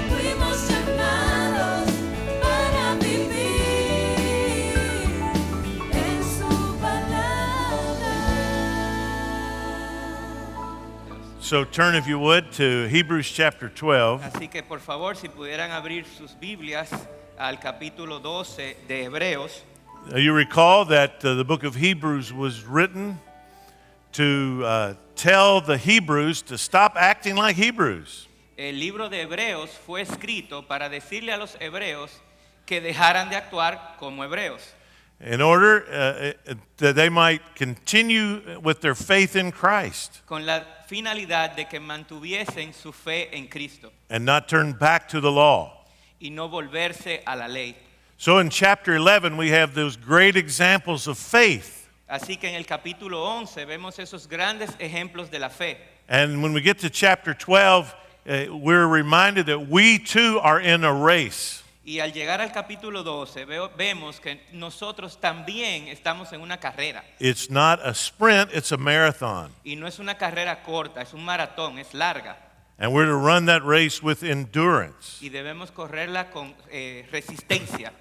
Fuimos llamados para vivir en su palabra. So turn, if you would, to Hebrews chapter 12. Así que por favor, si pudieran abrir sus Biblias al capítulo 12 de Hebreos. You recall that the book of Hebrews was written to tell the Hebrews to stop acting like Hebrews. El libro de Hebreos fue escrito para decirle a los hebreos que dejaran de actuar como hebreos, In order that they might continue with their faith in Christ con la finalidad de que mantuviesen su fe en Cristo and not turn back to the law. y no volverse a la ley. So in chapter 11, we have those great examples of faith. Así que en el capítulo 11 vemos esos grandes ejemplos de la fe. And when we get to chapter 12, we're reminded that we too are in a race. Y al llegar al capítulo 12 vemos que nosotros también estamos en una carrera. It's not a sprint, it's a marathon. Y no es una carrera corta, es un maratón, es larga. And we're to run that race with endurance. Y debemos correrla con resistencia.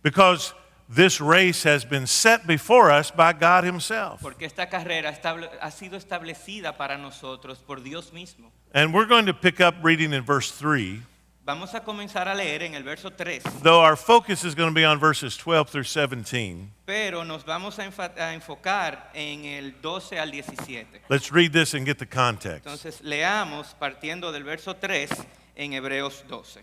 Because this race has been set before us by God Himself. Porque esta carrera ha sido establecida para nosotros por Dios mismo. And we're going to pick up reading in verse 3. Vamos a comenzar a leer en el verso 3. Though our focus is going to be on verses 12 through 17. Pero nos vamos a enfocar en el 12 al 17. Let's read this and get the context. Entonces leamos partiendo del verso 3 en Hebreos 12.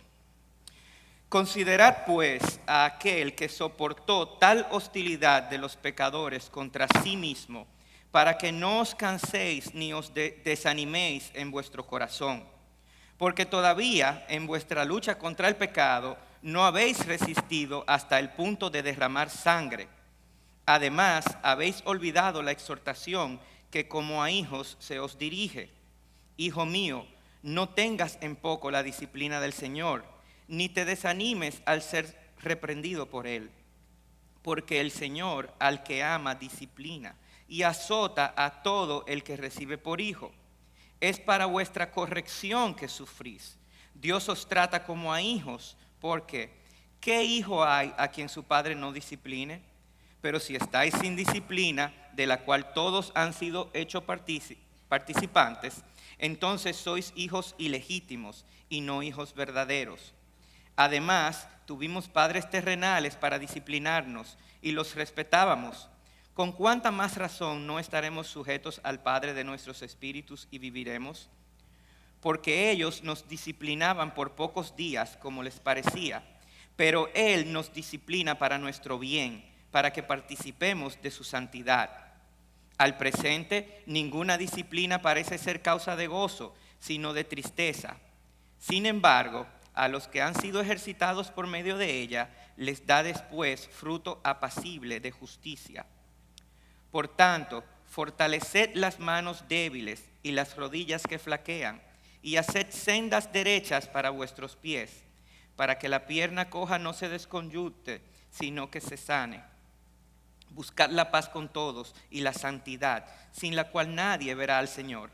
Considerad pues a aquel que soportó tal hostilidad de los pecadores contra sí mismo, para que no os canséis ni os desaniméis en vuestro corazón. Porque todavía en vuestra lucha contra el pecado no habéis resistido hasta el punto de derramar sangre. Además, habéis olvidado la exhortación que como a hijos se os dirige. Hijo mío, no tengas en poco la disciplina del Señor, ni te desanimes al ser reprendido por Él. Porque el Señor al que ama disciplina y azota a todo el que recibe por hijo. Es para vuestra corrección que sufrís. Dios os trata como a hijos, porque ¿qué hijo hay a quien su padre no discipline? Pero si estáis sin disciplina, de la cual todos han sido hechos participantes, entonces sois hijos ilegítimos y no hijos verdaderos. Además, tuvimos padres terrenales para disciplinarnos y los respetábamos. ¿Con cuánta más razón no estaremos sujetos al Padre de nuestros espíritus y viviremos? Porque ellos nos disciplinaban por pocos días, como les parecía, pero Él nos disciplina para nuestro bien, para que participemos de su santidad. Al presente, ninguna disciplina parece ser causa de gozo, sino de tristeza. Sin embargo, a los que han sido ejercitados por medio de ella, les da después fruto apacible de justicia. Por tanto, fortaleced las manos débiles y las rodillas que flaquean, y haced sendas derechas para vuestros pies, para que la pierna coja no se desconyute, sino que se sane. Buscad la paz con todos y la santidad, sin la cual nadie verá al Señor.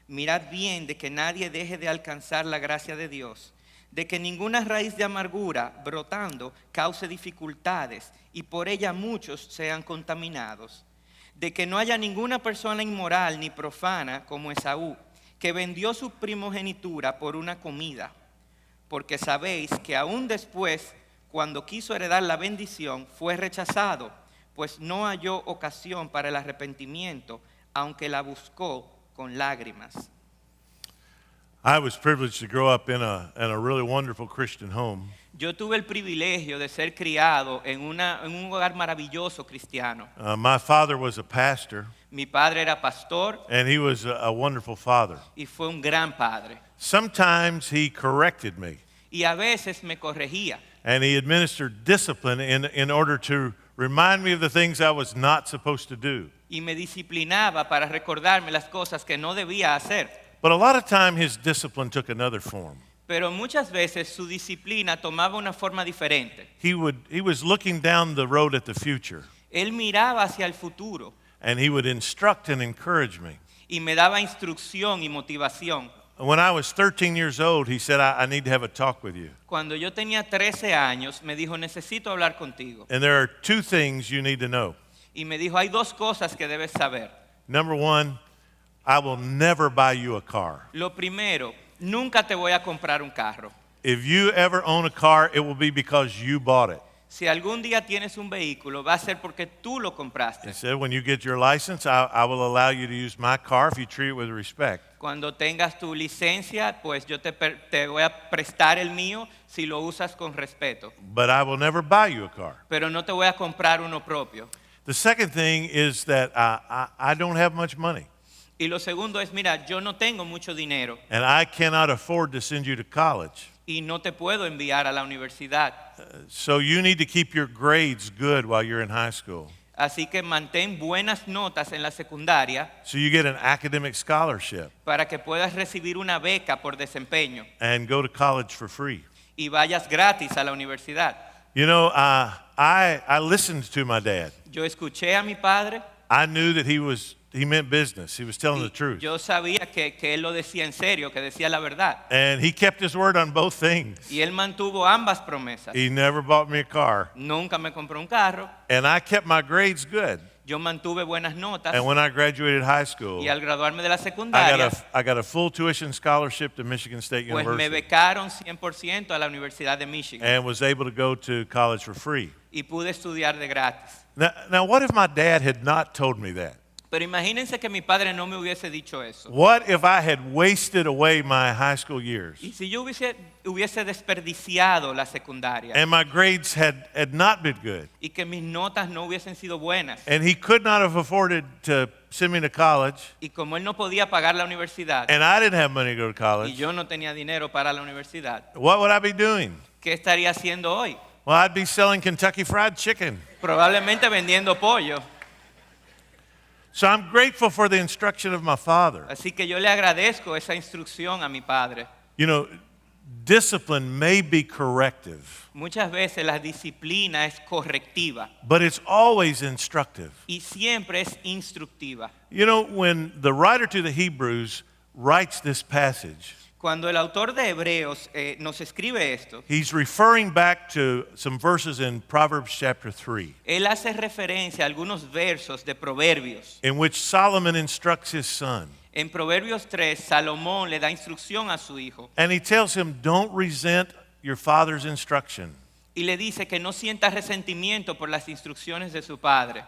Mirad bien de que nadie deje de alcanzar la gracia de Dios, de que ninguna raíz de amargura brotando cause dificultades y por ella muchos sean contaminados. De que no haya ninguna persona inmoral ni profana como Esaú, que vendió su primogenitura por una comida, porque sabéis que aún después, cuando quiso heredar la bendición, fue rechazado, pues no halló ocasión para el arrepentimiento, aunque la buscó con lágrimas. I was privileged to grow up in a really wonderful Christian home. Yo tuve el privilegio de ser criado en un hogar maravilloso cristiano. My father was a pastor, Mi padre era pastor and he was a wonderful father. y fue un gran padre. Sometimes he corrected me, Y a veces me corregía. and he administered discipline in order to remind me of the things I was not supposed to do. Y me disciplinaba para recordarme las cosas que no debía hacer. But a lot of time his discipline took another form. Pero muchas veces su disciplina tomaba una forma diferente. He was looking down the road at the future, Él miraba hacia el futuro and he would instruct and encourage me. y me daba instrucción y motivación. When I was 13 years old, he said, I need to have a talk with you. Cuando yo tenía 13 años, me dijo, necesito hablar contigo. And there are two things you need to know. Y me dijo, hay dos cosas que debes saber. Number one, I will never buy you a car. Lo primero, nunca te voy a comprar un carro. If you ever own a car, it will be because you bought it. Si algún día tienes un vehículo, va a ser porque tú lo compraste. He said, when you get your license, I will allow you to use my car if you treat it with respect. Cuando tengas tu licencia, pues yo te voy a prestar el mío si lo usas con respeto. But I will never buy you a car. Pero no te voy a comprar uno propio. The second thing is that I don't have much money, Y lo segundo es, mira, yo no tengo mucho dinero and I cannot afford to send you to college. y no te puedo enviar a la universidad. So you need to keep your grades good while you're in high school. Así que mantén buenas notas en la secundaria So you get an academic scholarship para que puedas recibir una beca por desempeño and go to college for free. y vayas gratis a la universidad. You know, I listened to my dad. Yo escuché a mi padre I knew that he meant business. He was telling the y truth. yo sabía que él lo decía en serio, que decía la verdad. And he kept his word on both things. Y él mantuvo ambas promesas. He never bought me a car. Nunca me compró un carro, And I kept my grades good. yo mantuve buenas notas And when I graduated high school, y al graduarme de la I secundaria, got a full tuition scholarship to Michigan State pues me University becaron 100% a la Universidad de Michigan and was able to go to college for free. y pude estudiar de gratis. Now, what if my dad had not told me that? Pero imagínense que mi padre no me hubiese dicho eso. What if I had wasted away my high school years Y si yo hubiese desperdiciado la secundaria and my grades had not been good y que mis notas no hubiesen sido buenas and he could not have afforded to send me to college y como él no podía pagar la universidad and I didn't have money to go to y college, yo no tenía dinero para la universidad, what would I be doing? ¿qué estaría haciendo hoy? Well, I'd be selling Kentucky Fried Chicken. Probablemente vendiendo pollo. So I'm grateful for the instruction of my father. Así que yo le agradezco esa instrucción a mi padre. You know, discipline may be corrective, Muchas veces la disciplina es correctiva but it's always instructive. y siempre es instructiva. You know, when the writer to the Hebrews writes this passage, Cuando el autor de Hebreos nos escribe esto, he's referring back to some verses in Proverbs chapter 3, él hace referencia a algunos versos de Proverbios. in which Solomon instructs his son. En Proverbios 3, Salomón le da instrucción a su hijo And he tells him, don't resent your father's instruction, y le dice que no sienta resentimiento por las instrucciones de su padre,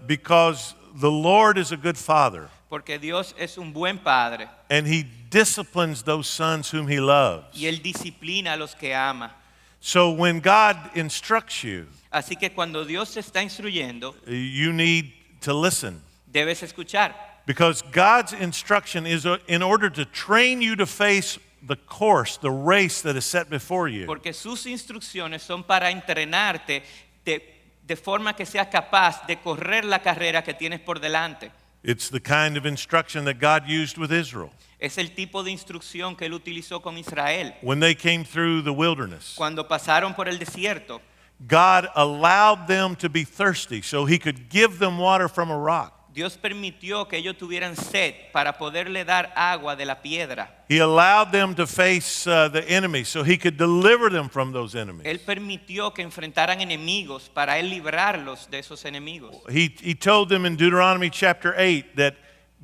because the Lord is a good father, porque Dios es un buen padre and he disciplines those sons whom he loves. y él disciplina a los que ama. So when God instructs you, Así que cuando Dios te está instruyendo, you need to listen, debes escuchar, because God's instruction is in order to train you to face the course, the race that is set before you. porque sus instrucciones son para entrenarte de forma que seas capaz de correr la carrera que tienes por delante. It's the kind of instruction that God used with Israel Es el tipo de instrucción que él utilizó con Israel. when they came through the wilderness. Cuando pasaron por el desierto, God allowed them to be thirsty so he could give them water from a rock. Dios permitió que ellos tuvieran sed para poderle dar agua de la piedra. He allowed them to face the enemy so he could deliver them from those enemies. Él permitió que enfrentaran enemigos para él librarlos de esos enemigos. He told them in Deuteronomy chapter 8 that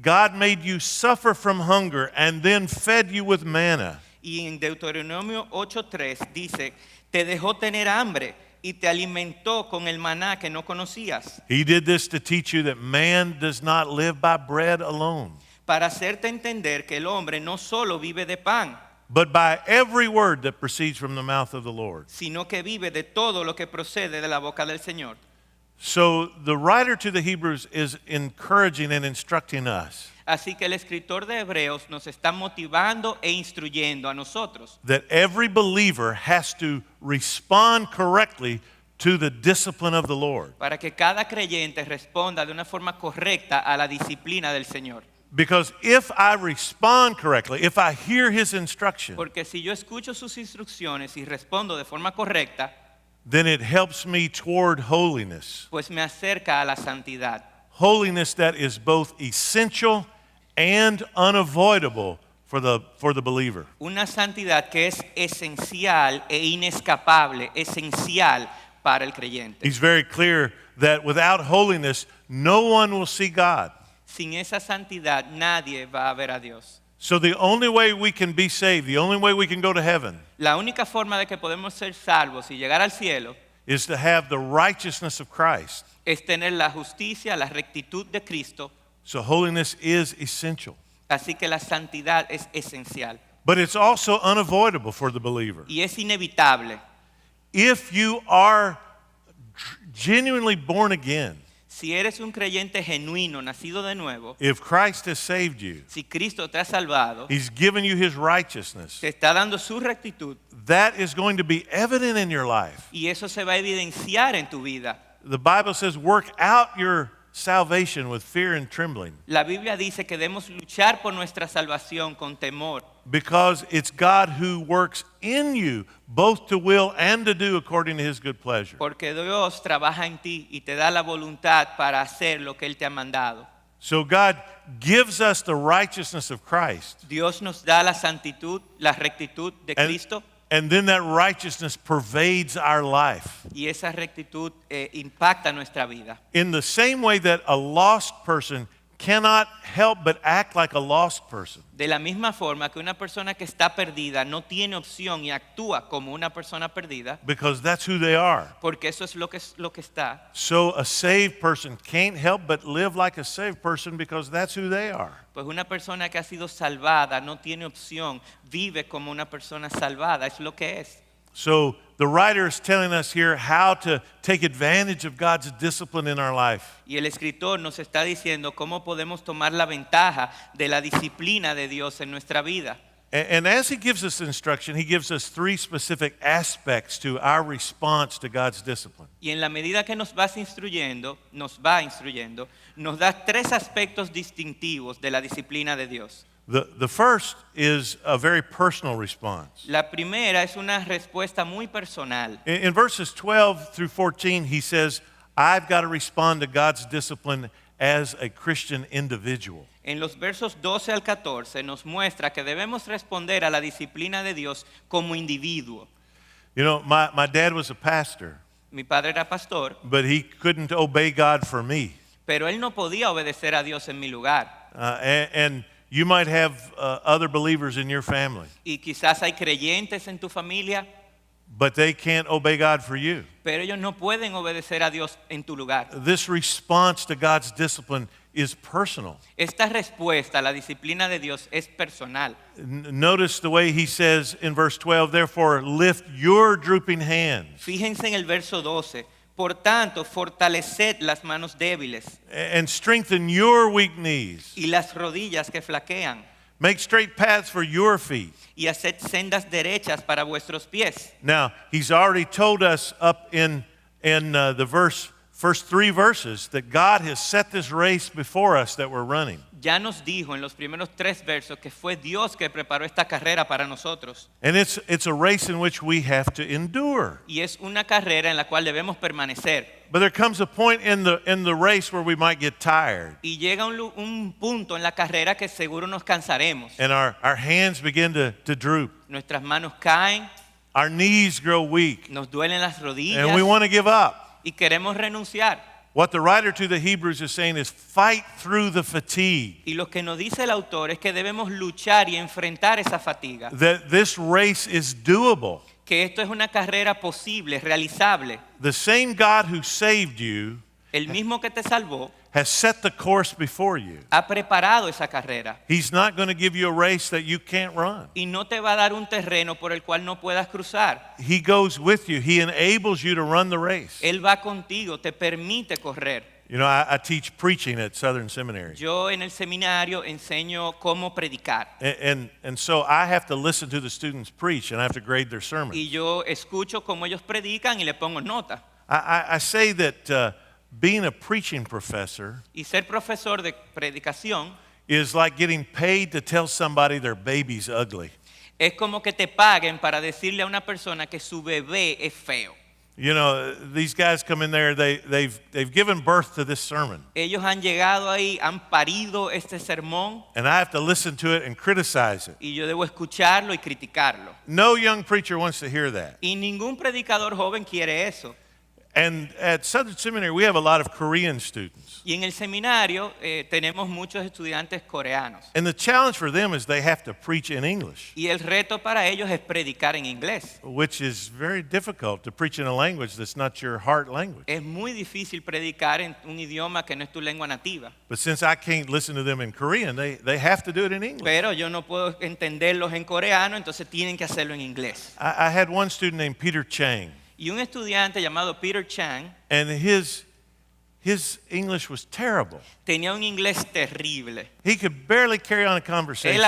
God made you suffer from hunger and then fed you with manna. Y en Deuteronomio 8:3 dice, te dejó tener hambre y te alimentó con el maná que no conocías, He did this to teach you that man does not live by bread alone, para hacerte entender que el hombre no solo vive de pan, but by every word that proceeds from the mouth of the Lord. sino que vive de todo lo que procede de la boca del Señor. So the writer to the Hebrews is encouraging and instructing us Así que el escritor de Hebreos nos está motivando e instruyendo a nosotros that every believer has to respond correctly to the discipline of the Lord. para que cada creyente responda de una forma correcta a la disciplina del Señor. Because if I respond correctly, if I hear his instruction, Porque si yo escucho sus instrucciones y respondo de forma correcta, then it helps me toward holiness. pues me acerca a la santidad. Holiness that is both essential and unavoidable for the believer. Una santidad que es esencial e inescapable, esencial para el creyente. He's very clear that without holiness, no one will see God. Sin esa santidad nadie va a ver a Dios. So the only way we can be saved, the only way we can go to heaven, La única forma de que podemos ser salvos y llegar al cielo is to have the righteousness of Christ. es tener la justicia, la rectitud de Cristo. So holiness is essential. Así que la santidad es esencial But it's also unavoidable for the believer. y es inevitable. If you are genuinely born again, Si eres un creyente genuino, nacido de nuevo, if Christ has saved you, si Cristo te ha salvado, He's given you His righteousness, te está dando su rectitud that is going to be evident in your life. y eso se va a evidenciar en tu vida. The Bible says, work out your salvation with fear and trembling, La Biblia dice que debemos luchar por nuestra salvación con temor, because it's God who works in you both to will and to do according to His good pleasure. porque Dios trabaja en ti y te da la voluntad para hacer lo que Él te ha mandado. So God gives us the righteousness of Christ, Dios nos da la santitud, la rectitud de Cristo and then that righteousness pervades our life. y esa rectitud impacta nuestra vida. In the same way that a lost person cannot help but act like a lost person, De la misma forma que una persona que está perdida no tiene opción y actúa como una persona perdida, because that's who they are. porque eso es lo que está. So a saved person can't help but live like a saved person because that's who they are. Pues una persona que ha sido salvada no tiene opción, vive como una persona salvada, es lo que es. So the writer is telling us here how to take advantage of God's discipline in our life. Y el escritor nos está diciendo cómo podemos tomar la ventaja de la disciplina de Dios en nuestra vida. And as he gives us instruction, he gives us three specific aspects to our response to God's discipline. Y en la medida que nos va instruyendo, nos da tres aspectos distintivos de la disciplina de Dios. The first is a very personal response. La primera es una respuesta muy personal. In verses 12 through 14, he says, I've got to respond to God's discipline as a Christian individual. En los versos 12 al 14 nos muestra que debemos responder a la disciplina de Dios como individuo. You know, my dad was a pastor, Mi padre era pastor, but he couldn't obey God for me. pero él no podía obedecer a Dios en mi lugar. And you might have other believers in your family, Y quizás hay creyentes en tu familia, but they can't obey God for you. pero ellos no pueden obedecer a Dios en tu lugar. This response to God's discipline is personal. Esta respuesta a la disciplina de Dios es personal. Notice the way he says in verse 12, therefore lift your drooping hands Fíjense en el verso 12. Por tanto, fortaleced las manos débiles and strengthen your weak knees. y las rodillas que flaquean, Make straight paths for your feet. y haced sendas derechas para vuestros pies. Now, he's already told us up in the first three verses that God has set this race before us that we're running. Ya nos dijo en los primeros 3 versos que fue Dios que preparó esta carrera para nosotros. And it's a race in which we have to endure. Y es una carrera en la cual debemos permanecer. But there comes a point in the race where we might get tired Y llega un punto en la carrera que seguro nos cansaremos. and our hands begin to droop. Nuestras manos caen, Our knees grow weak nos duelen las rodillas and we want to give up. y queremos renunciar. What the writer to the Hebrews is saying is fight through the fatigue. Y lo que nos dice el autor es que debemos luchar y enfrentar esa fatiga. That this race is doable. Que esto es una carrera posible, realizable. The same God who saved you El mismo que te salvó has set the course before you. ha preparado esa carrera. He's not going to give you a race that you can't run. Y no te va a dar un terreno por el cual no puedas cruzar. He goes with you. He enables you to run the race. Él va contigo, te permite correr. You know, I teach preaching at Southern Seminary. Yo en el seminario enseño cómo predicar. And so I have to listen to the students preach and I have to grade their sermons. Y yo escucho cómo ellos predican y le pongo nota. I say that being a preaching professor Y ser profesor de predicación is like getting paid to tell somebody their baby's ugly. Es como que te paguen para decirle a una persona que su bebé es feo. You know, these guys come in there, they've given birth to this sermon. Ellos han llegado ahí, han parido este sermón And I have to listen to it and criticize it. y yo debo escucharlo y criticarlo. No young preacher wants to hear that. Y ningún predicador joven quiere eso. And at Southern Seminary, we have a lot of Korean students. Y en el seminario tenemos muchos estudiantes coreanos. And the challenge for them is they have to preach in English, Y el reto para ellos es predicar en inglés. which is very difficult to preach in a language that's not your heart language. Es muy difícil predicar en un idioma que no es tu lengua nativa. But since I can't listen to them in Korean, they have to do it in English. Pero yo no puedo entenderlos en coreano, entonces tienen que hacerlo en inglés. I had one student named Peter Chang, Y un estudiante llamado Peter Chang and his English was terrible. tenía un inglés terrible. He could barely carry on a conversation.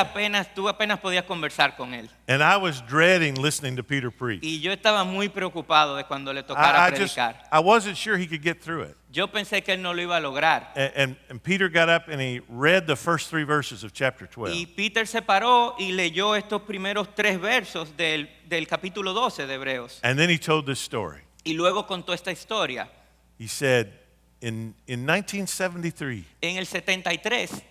Tú apenas podías conversar con él. And I was dreading listening to Peter preach. Y yo estaba muy preocupado de cuando le tocara predicar. I wasn't sure he could get through it. Yo pensé que él no lo iba a lograr. And Peter got up and he read the first 3 verses of chapter 12. Y Peter se paró y leyó estos primeros 3 versos del capítulo 12 de Hebreos. And then he told this story. Y luego contó esta historia. He said, in 1973, En el 73,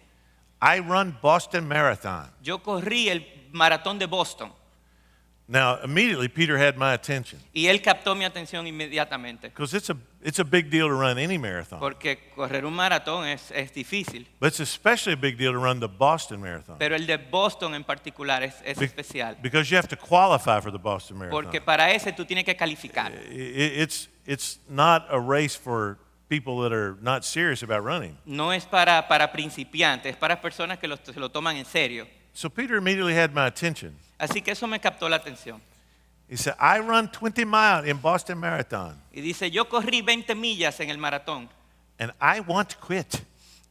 I run Boston Marathon. yo corrí el maratón de Boston. Now, immediately Peter had my attention Y él captó mi atención inmediatamente. because it's a big deal to run any marathon. Porque correr un maratón es difícil. But it's especially a big deal to run the Boston Marathon Pero el de Boston en particular es Be- especial. because you have to qualify for the Boston Marathon. Porque para ese tú tienes que calificar. It's not a race for people that are not serious about running. No es para principiantes, es para personas que se lo toman en serio. So Peter immediately had my attention. Así que eso me captó la atención. He said, I run 20 miles in Boston Marathon, Y dice, yo corrí 20 millas en el maratón and I want to quit.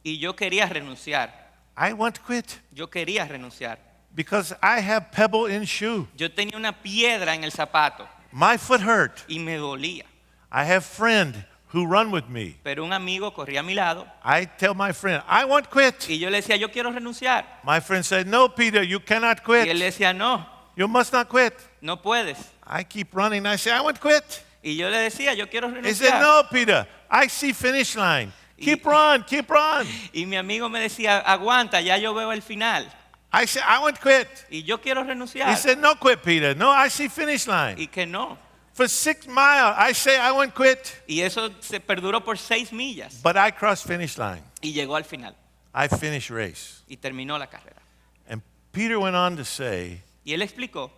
y yo quería renunciar. I want to quit Yo quería renunciar. because I have pebble in shoe. Yo tenía una piedra en el zapato My foot hurt. y me dolía. I have friend who run with me. Pero un amigo corría a mi lado I tell my friend, I want to quit. y yo le decía, yo quiero renunciar. My friend said, no, Peter, you cannot Y él quit. le decía, no, You must not quit. no puedes. I keep running. I say, I want to quit. Y yo le decía, yo quiero He said, renunciar. no, Peter, I see finish line. Keep run, keep run. Y mi amigo me decía, aguanta, ya yo veo el final. I said, I want to quit. Y yo quiero renunciar. He said, no, quit, Peter. No, I see finish line. Y que no. For 6 miles, I say, I want to quit. Y eso se perduró por 6 millas. But I crossed finish line. Y llegó al final. I finished race. Y terminó la carrera. And Peter went on to say Y él explicó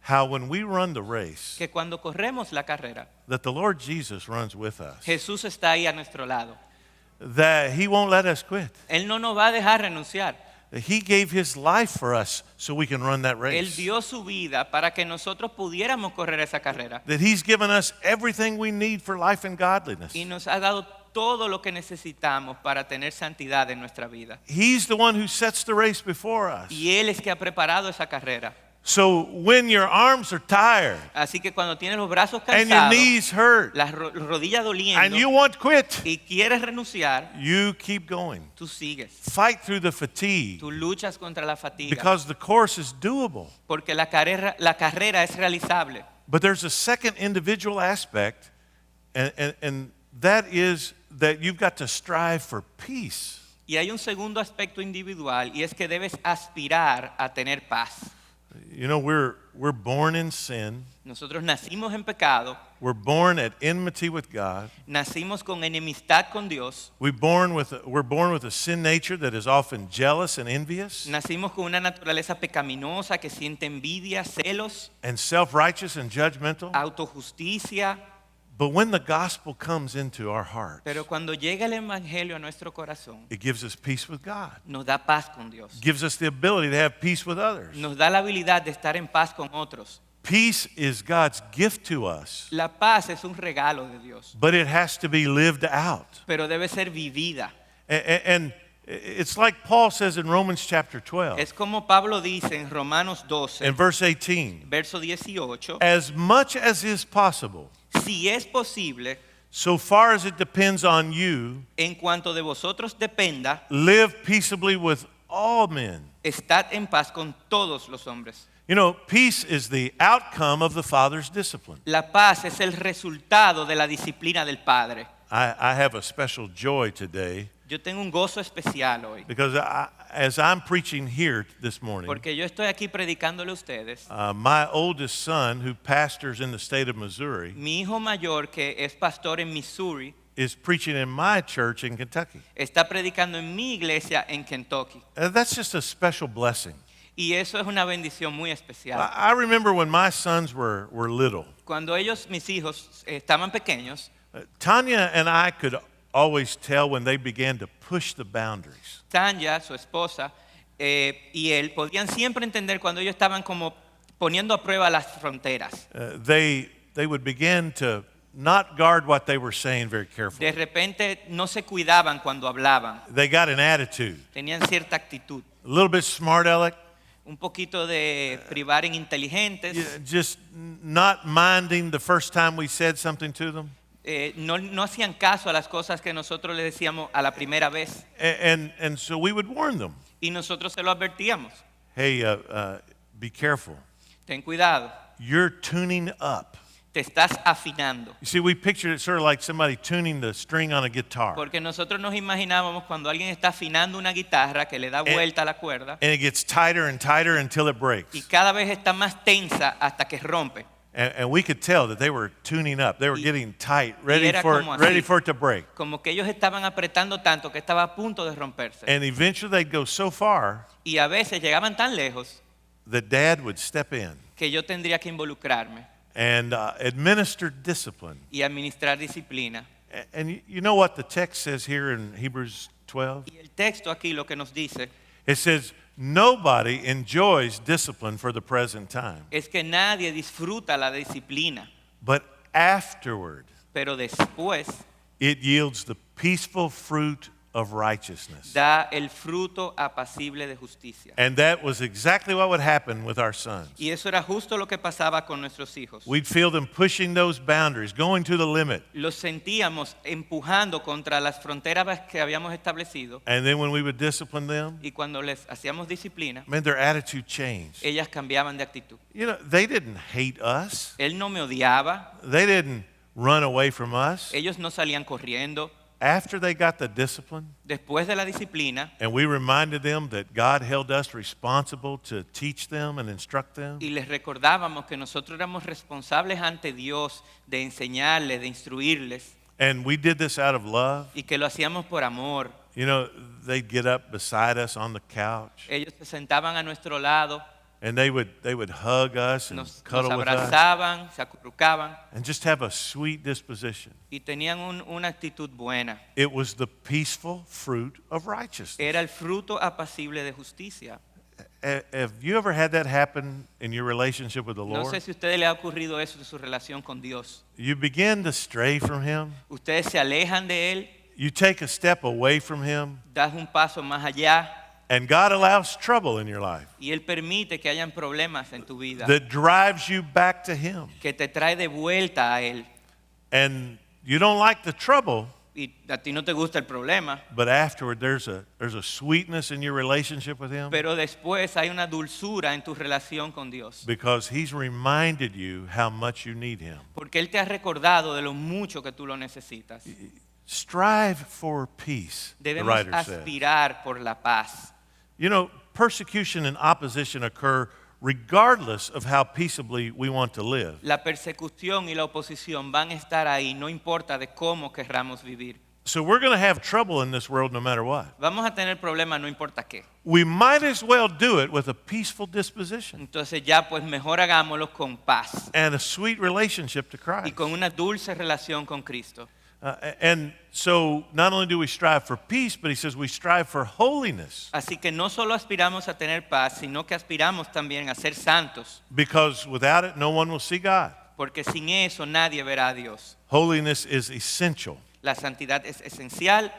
how when we run the race, que cuando corremos la carrera, that the Lord Jesus runs with us. Jesús está ahí a nuestro lado. That he won't let us quit. Él no nos va a dejar renunciar. That he gave his life for us so we can run that Él race. dio su vida para que nosotros pudiéramos correr esa carrera. That he's given us everything we need for life and godliness. Y nos ha dado todo lo que necesitamos para tener santidad en nuestra vida. He's the one who sets the race before us. Y Él es que ha preparado esa carrera. So when your arms are tired Así que cuando tienes los brazos and your cansados, knees hurt las rodillas doliendo and you want to quit, y quieres renunciar, you keep going. tú sigues. Fight through the fatigue Tú luchas contra la fatiga. because the course is doable. Porque la carrera es realizable. But there's a second individual aspect, and that is that you've got to strive for peace. Y hay un segundo aspecto individual y es que debes aspirar a tener paz. You know, we're born in sin. Nosotros nacimos en pecado, We're born at enmity with God. nacimos con enemistad con Dios, We're born with a sin nature that is often jealous and envious nacimos con una naturaleza pecaminosa que siente envidia, celos, and self-righteous and judgmental. autojusticia. But when the gospel comes into our hearts, Pero cuando llega el evangelio a nuestro corazón, it gives us peace with God. nos da paz con Dios. Gives us the ability to have peace with others. Nos da la habilidad de estar en paz con otros. Peace is God's gift to us, La paz es un regalo de Dios, but it has to be lived out. pero debe ser vivida. And it's like Paul says in Romans chapter 12, Es como Pablo dice en Romanos 12, in verse 18, verso 18, as much as is possible, si es posible, so far as it depends on you, En cuanto de vosotros dependa, live peaceably with all men. estad en paz con todos los hombres. You know, peace is the outcome of the Father's discipline. La paz es el resultado de la disciplina del Padre. I have a special joy today Yo tengo un gozo especial hoy, because as I'm preaching here this morning, porque yo estoy aquí predicándole a ustedes. my oldest son, who pastors in the state of Missouri, Mi hijo mayor, que es pastor en Missouri, is preaching in my church in Kentucky. está predicando en mi iglesia en Kentucky. That's just a special blessing. Y eso es una bendición muy especial. I remember when my sons were little, Cuando mis hijos, estaban pequeños, Tanya and I could always tell when they began to push the boundaries. Tanya, su esposa, y él podían siempre entender cuando ellos estaban como poniendo a prueba las fronteras. They would begin to not guard what they were saying very De carefully. repente no se cuidaban cuando hablaban, They got an attitude, tenían cierta actitud, a little bit smart aleck, un poquito de privar en inteligentes, just not minding the first time we said something to them. no hacían caso a las cosas que nosotros les decíamos a la primera vez, And so we would warn them, y nosotros se lo advertíamos. hey, be careful. Ten cuidado, You're tuning up. te estás afinando. You see, we pictured it sort of like somebody tuning the string on a guitar. Porque nosotros nos imaginábamos cuando alguien está afinando una guitarra que le da vuelta a la cuerda And it gets tighter and tighter until it y breaks. cada vez está más tensa hasta que rompe. And we could tell that they were tuning up. They were getting tight, ready era for como ready así. for it to break. Como que ellos estaban apretando tanto que estaba a punto de romperse. And eventually they'd go so far Y a veces llegaban tan lejos that Dad would step in que yo tendría que involucrarme and administer discipline. y administrar disciplina. And you know what the text says here in Hebrews 12? Y el texto aquí lo que nos dice It says, nobody enjoys discipline for the present time, es que nadie disfruta la disciplina, but afterward pero después it yields the peaceful fruit of righteousness. da el fruto apacible de justicia. And that was exactly what would happen with our sons. Y eso era justo lo que pasaba con nuestros hijos. We'd feel them pushing those boundaries, going to the limit. Los sentíamos empujando contra las fronteras que habíamos establecido, And then when we would discipline them, y cuando les hacíamos disciplina, man, their attitude changed. ellas cambiaban de actitud. You know, they didn't hate us. Él no me odiaba, They didn't run away from us. ellos no salían corriendo. After they got the discipline, Después de la disciplina, and we reminded them that God held us responsible to teach them and instruct them, y les recordábamos que nosotros éramos responsables ante Dios de enseñarles, de instruirles, and we did this out of love. y que lo hacíamos por amor. You know, they'd get up beside us on the couch, Ellos se sentaban a nuestro lado, and they would hug us and nos cuddle with us, abrazaban, se acurrucaban, and just have a sweet disposition. y tenían una actitud buena. It was the peaceful fruit of righteousness. Era el fruto apacible de justicia. Have you ever had that happen in your relationship with the No sé Lord? si a ustedes les ha ocurrido eso en su relación con Dios. You begin to stray from Him. Ustedes se alejan de Él, You take a step away from Him, das un paso más allá, and God allows trouble in your life y Él permite que hayan problemas en tu vida, that drives you back to Him. que te trae de vuelta a Él. And you don't like the trouble, Y a ti no te gusta el problema, but afterward there's a sweetness in your relationship with Him pero después hay una dulzura en tu relación con Dios. because He's reminded you how much you need Him. Porque Él te ha recordado de lo mucho que tú lo necesitas. Strive for peace, the Debemos writer said. aspirar por la paz. You know, persecution and opposition occur regardless of how peaceably we want to live. La persecución y la oposición van a estar ahí, no importa de cómo querramos vivir. So we're going to have trouble in this world no matter what. Vamos a tener problemas no importa qué. We might as well do it with a peaceful disposition Entonces ya pues mejor hagámoslo con paz and a sweet relationship to y Christ. con una dulce relación con Cristo. And so not only do we strive for peace, but he says we strive for holiness, Así que no solo aspiramos a tener paz, sino que aspiramos también a ser santos, because without it, no one will see God. porque sin eso nadie verá a Dios. Holiness is essential. La santidad es esencial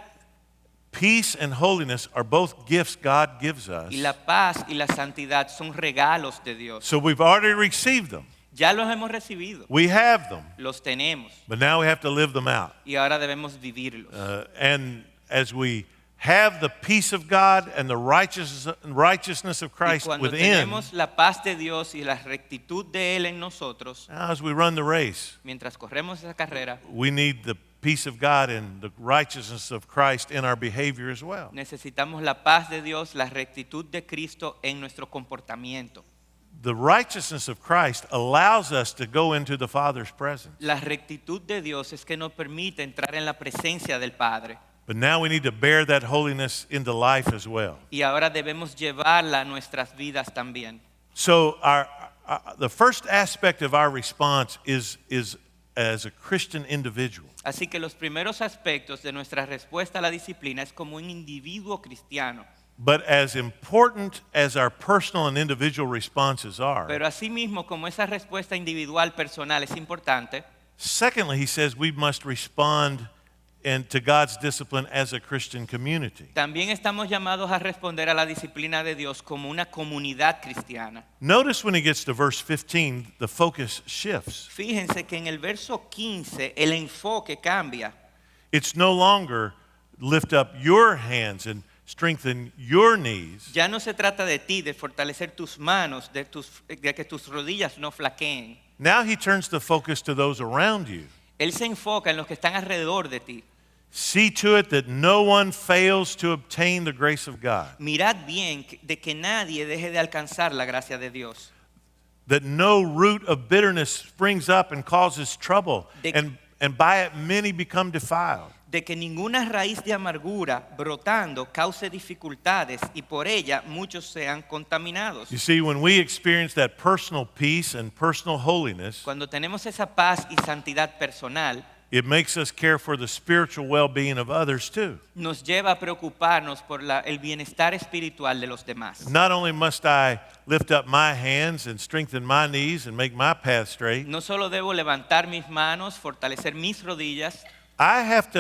Peace and holiness are both gifts God gives us. y la paz y la santidad son regalos de Dios. So we've already received them. Ya los hemos recibido, We have them, los tenemos but now we have to live them out. y ahora debemos vivirlos. And as we have the peace of God and the righteousness of Y Christ cuando within, tenemos la paz de Dios y la rectitud de Él en nosotros, now as we run the race, mientras corremos esa carrera, we need the peace of God and the righteousness of Christ in our behavior as well. necesitamos la paz de Dios, la rectitud de Cristo en nuestro comportamiento. The righteousness of Christ allows us to go into the Father's presence. La rectitud de Dios es que nos permite entrar en la presencia del Padre. But now we need to bear that holiness into life as well. Y ahora debemos llevarla a nuestras vidas también. So the first aspect of our response is as a Christian individual. Así que los primeros aspectos de nuestra respuesta a la disciplina es como un individuo cristiano. But as important as our personal and individual responses are, Pero asimismo, como esa respuesta individual personal es importante, secondly, he says we must respond to God's discipline as a Christian community. también estamos llamados a responder a la disciplina de Dios como una comunidad cristiana. Notice when he gets to verse 15, the focus shifts. Fíjense que en el verso 15 el enfoque cambia. It's no longer lift up your hands and strengthen your knees. Ya no se trata de ti, de fortalecer tus manos, de que tus rodillas no flaqueen. Now he turns the focus to those around you. Él se enfoca en los que están alrededor de ti. See to it that no one fails to obtain the grace of God, Mirad bien de que nadie deje de alcanzar la gracia de Dios. that no root of bitterness springs up and causes trouble, and by it many become defiled. De que ninguna raíz de amargura brotando cause dificultades y por ella muchos sean contaminados. You see, when we experience that personal peace and personal holiness, Cuando tenemos esa paz y santidad personal, it makes us care for the spiritual well-being of others too. nos lleva a preocuparnos por el bienestar espiritual de los demás. Not only must I lift up my hands and strengthen my knees and make my path straight, No solo debo levantar mis manos, fortalecer mis rodillas, I have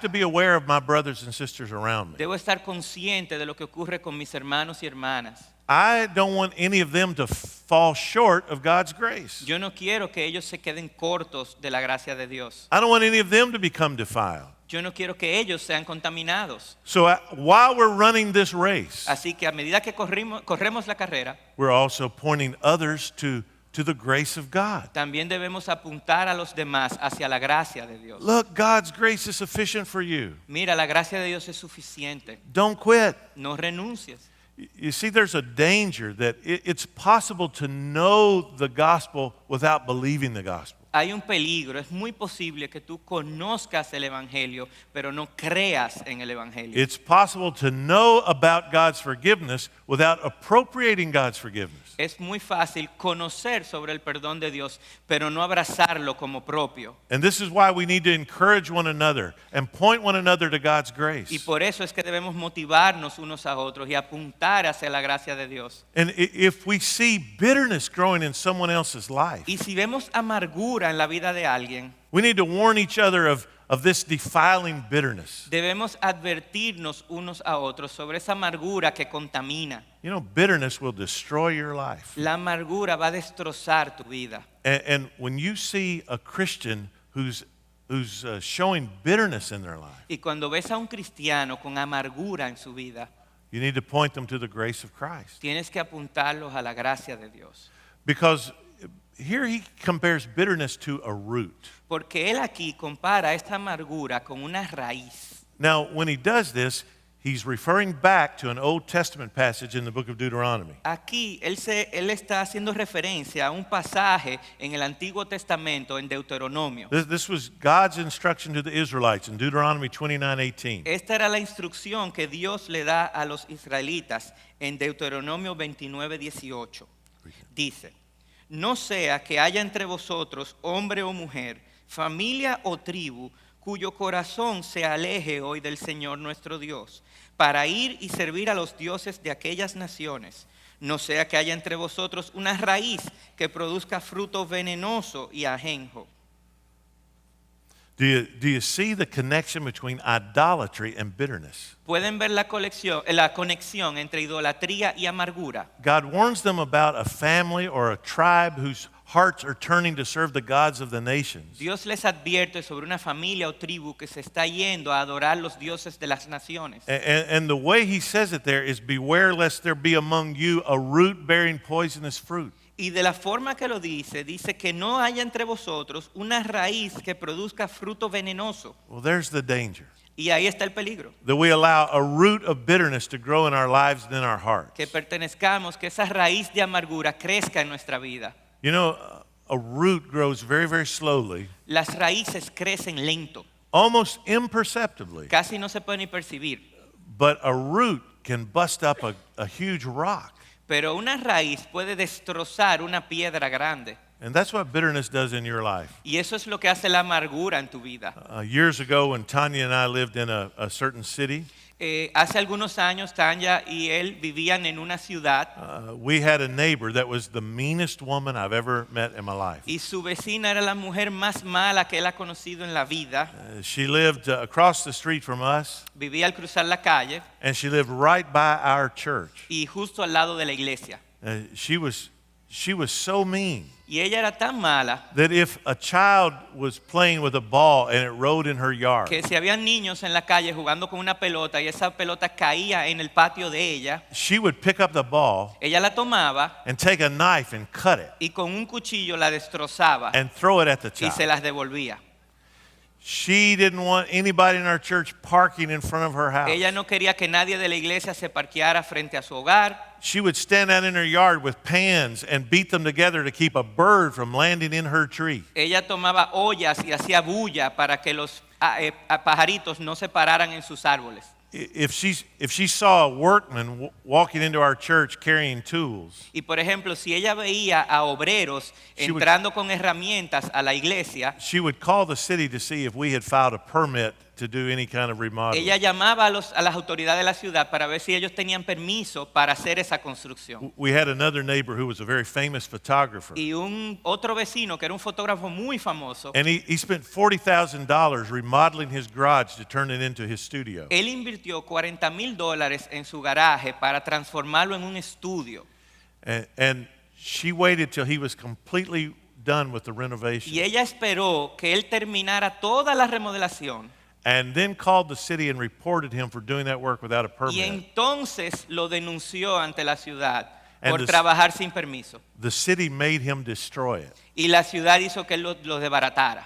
to be aware of my brothers and sisters around me. debo estar consciente de lo que ocurre con mis hermanos y hermanas. I don't want any of them to fall short of God's grace. Yo no quiero que ellos se queden cortos de la gracia de Dios. I don't want any of them to become defiled. Yo no quiero que ellos sean contaminados. So while we're running this race, Así que a medida que corremos la carrera, we're also pointing others to the grace of God. también debemos apuntar a los demás hacia la gracia de Dios. Look, God's grace is sufficient for you. Mira, la gracia de Dios es suficiente. Don't quit. No renuncies. You see, there's a danger that it's possible to know the gospel without believing the gospel. Hay un peligro, es muy posible que tú conozcas el Evangelio, pero no creas en el Evangelio. It's possible to know about God's forgiveness without appropriating God's forgiveness. Es muy fácil conocer sobre el perdón de Dios, pero no abrazarlo como propio. And this is why we need to encourage one another and point one another to God's Y grace. por eso es que debemos motivarnos unos a otros y apuntar hacia la gracia de Dios. And if we see bitterness growing in someone else's life, Y si vemos amargura en la vida de alguien, we need to warn each other of this defiling bitterness. debemos advertirnos unos a otros sobre esa amargura que contamina. You know, bitterness will destroy your life. La amargura va a destrozar tu vida. And when you see a Christian who's showing bitterness in their life, Y cuando ves a un cristiano con amargura en su vida, you need to point them to the grace of Christ. tienes que apuntarlos a la gracia de Dios. Because here he compares bitterness to a root. Porque él aquí compara esta amargura con una raíz. Now, when he does this, he's referring back to an Old Testament passage in the book of Deuteronomy. Aquí él está haciendo referencia a un pasaje en el Antiguo Testamento, en Deuteronomio. This was God's instruction to the Israelites in Deuteronomy 29:18. Esta era la instrucción que Dios le da a los israelitas en Deuteronomio 29:18. Dice: no sea que haya entre vosotros hombre o mujer, familia o tribu, cuyo corazón se aleje hoy del Señor nuestro Dios, para ir y servir a los dioses de aquellas naciones. No sea que haya entre vosotros una raíz que produzca fruto venenoso y ajenjo. Do you see the connection between idolatry and bitterness? ¿Pueden ver la conexión entre idolatría y amargura? God warns them about a family or a tribe whose hearts are turning to serve the gods of the nations. Dios les advierte sobre una familia o tribu que se está yendo a adorar los dioses de las naciones. And the way he says it there is, beware lest there be among you a root bearing poisonous fruit. Y de la forma que lo dice, dice que no haya entre vosotros una raíz que produzca fruto venenoso. Well, there's the danger. Y ahí está el peligro. That we allow a root of bitterness to grow in our lives and in our hearts. Que pertenezcamos, que esa raíz de amargura crezca en nuestra vida. You know, a root grows very, very slowly, Las raíces crecen lento, almost imperceptibly. casi no se puede ni percibir. But a root can bust up a huge rock. Pero una raíz puede destrozar una piedra grande. And that's what bitterness does in your life. Y eso es lo que hace la amargura en tu vida. Years ago, when Tanya and I lived in a certain city, Hace algunos años, Tanya y él vivían en una ciudad we had a neighbor that was the meanest woman I've ever met in my life. y su vecina era la mujer más mala que él ha conocido en la vida. She lived across the street from us, Vivía al cruzar la calle and she lived right by our church. y justo al lado de la iglesia. She was so mean Y ella era tan mala that if a child was playing with a ball and it rolled in her yard, que si había niños en la calle jugando con una pelota y esa pelota caía en el patio de ella, she would pick up the ball ella la tomaba and take a knife and cut it y con un cuchillo la destrozaba and throw it at the y se child. las devolvía. She didn't want anybody in our church parking in front of her house. Ella no quería que nadie de la iglesia se parqueara frente a su hogar. She would stand out in her yard with pans and beat them together to keep a bird from landing in her tree. Ella tomaba ollas y hacía bulla para que los pajaritos no se pararan en sus árboles. If she saw a workman walking into our church carrying tools, Y por ejemplo, si ella veía a obreros She would- entrando con herramientas a la iglesia, she would call the city to see if we had filed a permit to do any kind of remodeling. ella llamaba a las autoridades de la ciudad para ver si ellos tenían permiso para hacer esa construcción. We had another neighbor who was a very famous photographer, Y un otro vecino que era un fotógrafo muy famoso, and he spent $40,000 remodeling his garage to turn it into his studio. él invirtió $40,000 en su garaje para transformarlo en un estudio. And she waited till he was completely done with the Y renovation, ella esperó que él terminara toda la remodelación and then called the city and reported him for doing that work without a y permit. entonces lo denunció ante la ciudad And por the- trabajar sin permiso. The city made him destroy it. Y la ciudad hizo que él lo desbaratara.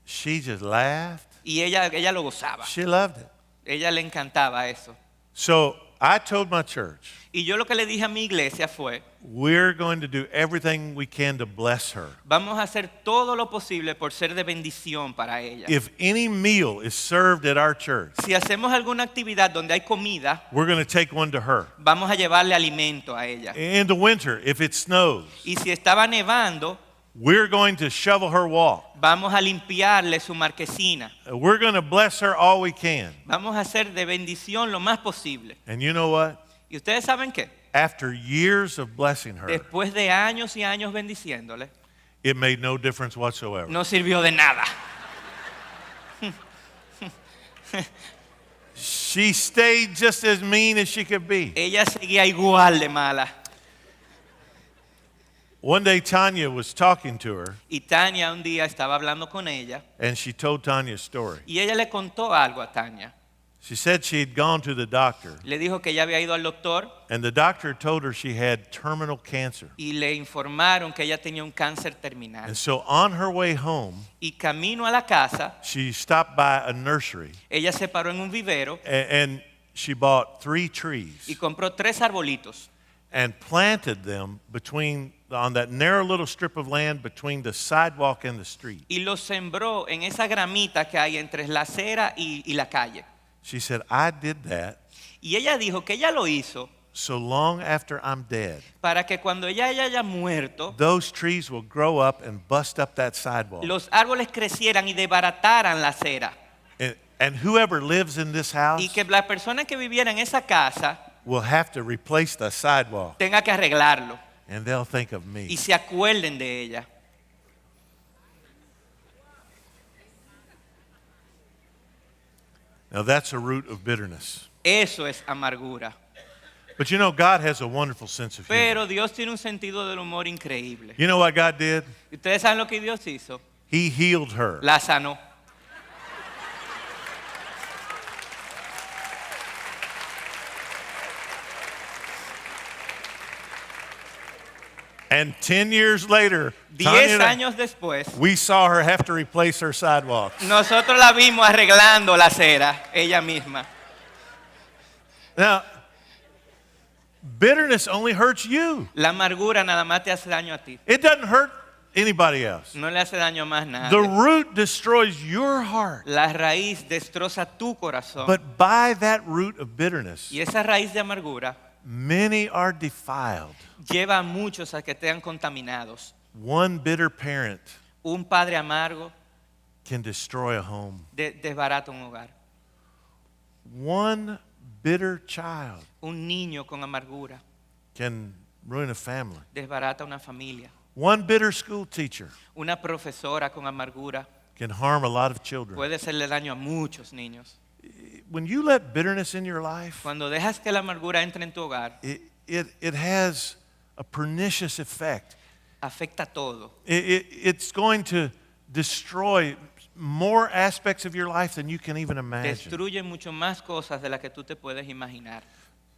She just laughed. Y ella lo gozaba. She loved it. Ella le encantaba eso. So I told my church, Y yo lo que le dije a mi iglesia fue, we're going to do everything we can to bless her. vamos a hacer todo lo posible por ser de bendición para ella. If any meal is served at our church, Si hacemos alguna actividad donde hay comida, we're going to take one to her. vamos a llevarle alimento a ella. In the winter, if it snows, Y si estaba nevando, we're going to shovel her walk. vamos a limpiarle su marquesina. We're going to bless her all we can. Vamos a hacer de bendición lo más posible. And you know what? ¿Y ustedes saben qué? After years of blessing her, Después de años y años bendiciéndole, it made no difference whatsoever. no sirvió de nada. She stayed just as mean as she could be. Ella seguía igual de mala. One day, Tanya was talking to her, Y Tania un día estaba hablando con ella and she told Tanya's story. y ella le contó algo a Tania. She said she had gone to the doctor, Le dijo que ella había ido al doctor and the doctor told her she had terminal cancer. y le informaron que ella tenía un cáncer terminal. And so on her way home, Y camino a la casa, she stopped by a nursery, ella se paró en un vivero and she bought 3 trees y compró 3 arbolitos and planted them on that narrow little strip of land between the sidewalk and the street. y los sembró en esa gramita que hay entre la acera y la calle. She said, I did that Y ella dijo que ella lo hizo so long after I'm dead, para que cuando ella haya muerto, those trees will grow up and bust up that sidewalk. los árboles crecieran y desbarataran la acera. And whoever lives in this house Y que la persona que viviera en esa casa will have to replace the sidewalk, tenga que arreglarlo and they'll think of y me. se acuerden de ella. Now that's a root of bitterness. Eso es amargura. But you know, God has a wonderful sense of humor. Pero Dios tiene un sentido del humor increíble. You know what God did? ¿Y ustedes saben lo que Dios hizo? He healed her. La sanó. And 10 years later, 10 Tanya and I- años después, we saw her have to replace her sidewalks. nosotros la vimos arreglando la acera, ella misma. Now, bitterness only hurts you. La amargura nada más te hace daño a ti. It doesn't hurt anybody else. No le hace daño a más nada. The root destroys your heart. La raíz destroza tu corazón. But by that root of bitterness, Y esa raíz de amargura many are defiled. lleva a muchos a que estén contaminados. One bitter parent Un padre amargo can destroy a home. desbarata un hogar. One bitter child Un niño con amargura can ruin a family. desbarata una familia. One bitter school teacher Una profesora con amargura can harm a lot of children. puede hacerle daño a muchos niños. When you let bitterness in your life, Cuando dejas que la amargura entre en tu hogar, it has a pernicious effect. afecta todo. It's going to destroy more aspects of your life than you can even imagine. Destruye mucho más cosas de las que tú te puedes imaginar.